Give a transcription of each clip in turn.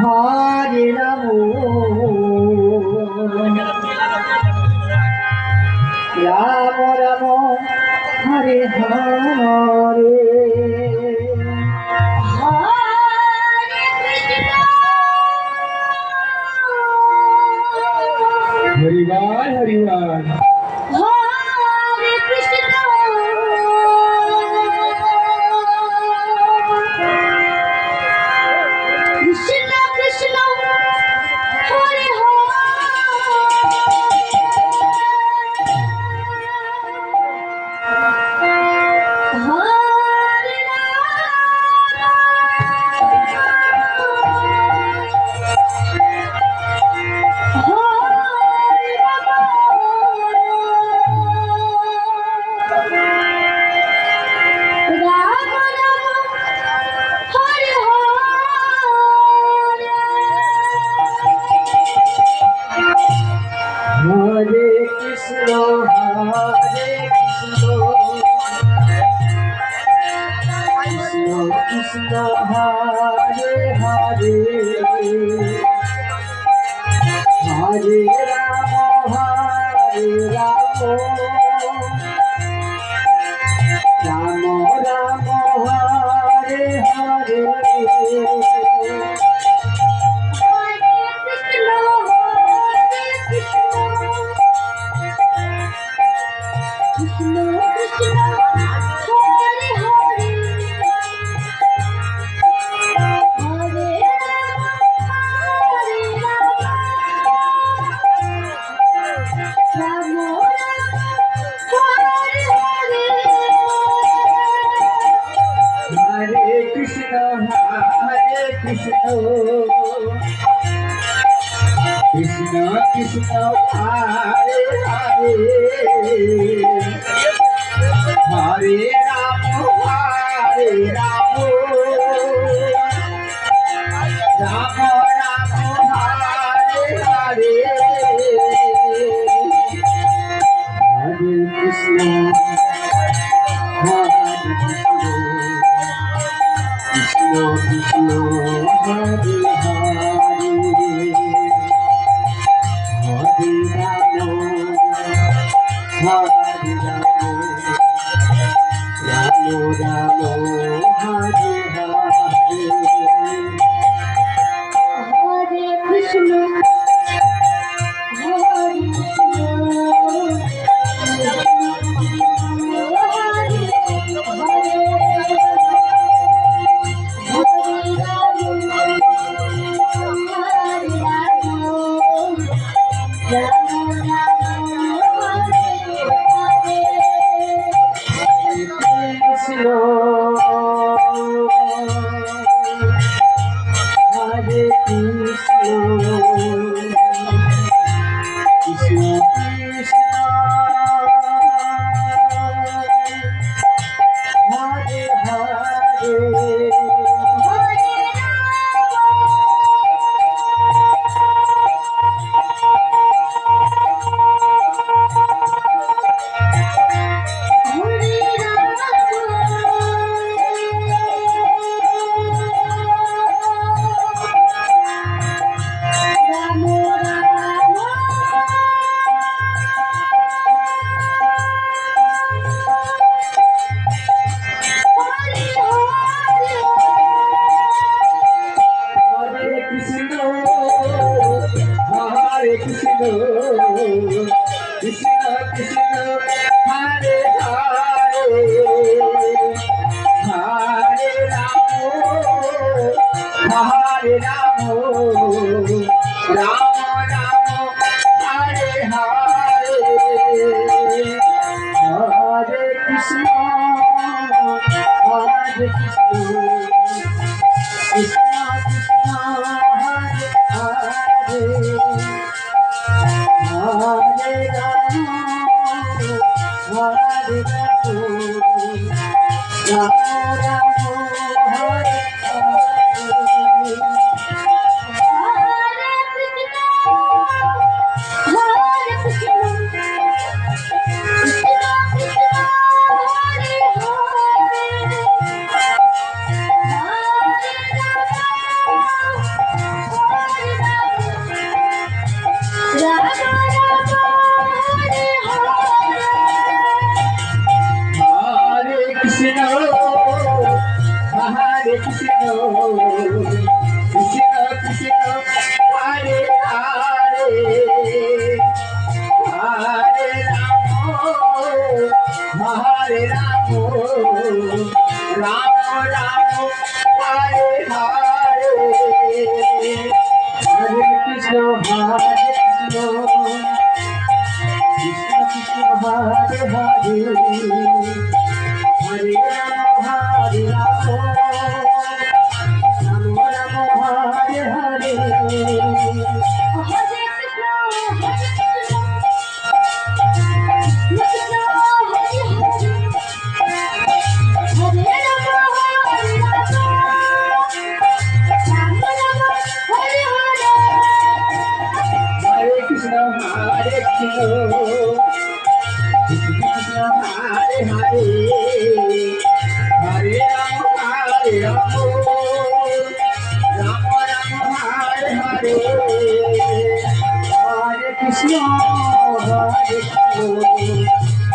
Hare Ram Ram Ram Hare Hare হরিবার হরিবার Hare Krishna Krishna Krishna Hare Hare Krishna Krishna Krishna Hare Hare Hare Ram Ram Ram Hare Hare Hare Krishna, Krishna Krishna, Hare Hare, Hare Ram, Ram Ram, Hare Hare, Hare Krishna, Hare Krishna. Krishna Krishna Hare Hare, Hare Rama Hare Rama, Rama Rama Hare Hare, Hare Krishna Hare Krishna, Krishna Krishna, Hare Hare. Hare Krishna, Krishna Krishna, Hare Hare, Hare Rama, Hare Rama, Rama Rama, Hare Hare, Hare Krishna, Hare Krishna, Krishna Krishna, Hare Hare, Hare Rama, Hare Rama, Rama Rama, Hare Hare. Krishna, Krishna Krishna, Hare Hare, Hare Rama, Hare Rama, Rama Rama, Hare Hare, Hare Krishna, Krishna Krishna, Hare Hare, Hare Rama, Hare Rama, Rama Rama, Hare Hare. Hare Krishna, Hare Krishna, Krishna Krishna, Hare Hare, Hare Rama, Hare Rama, Rama Rama, Hare Hare, Hare Krishna, Hare Krishna,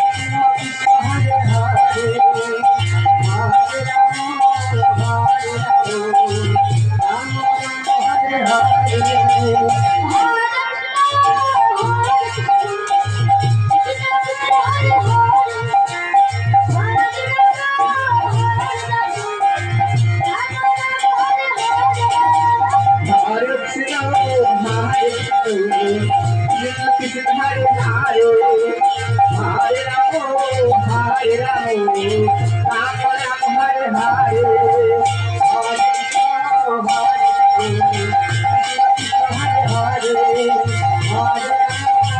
Krishna Krishna, Hare Hare, Hare Rama, Hare Rama, Rama Rama, Hare Hare. Hare Krishna, Hare Krishna, Krishna Hare Hare, Hare Rama, Hare Rama, Rama Rama, Hare Hare, Hare Krishna, Hare Krishna, Hare Hare, Hare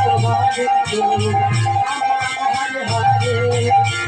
Rama, Hare Krishna, Rama Rama, Hare Hare.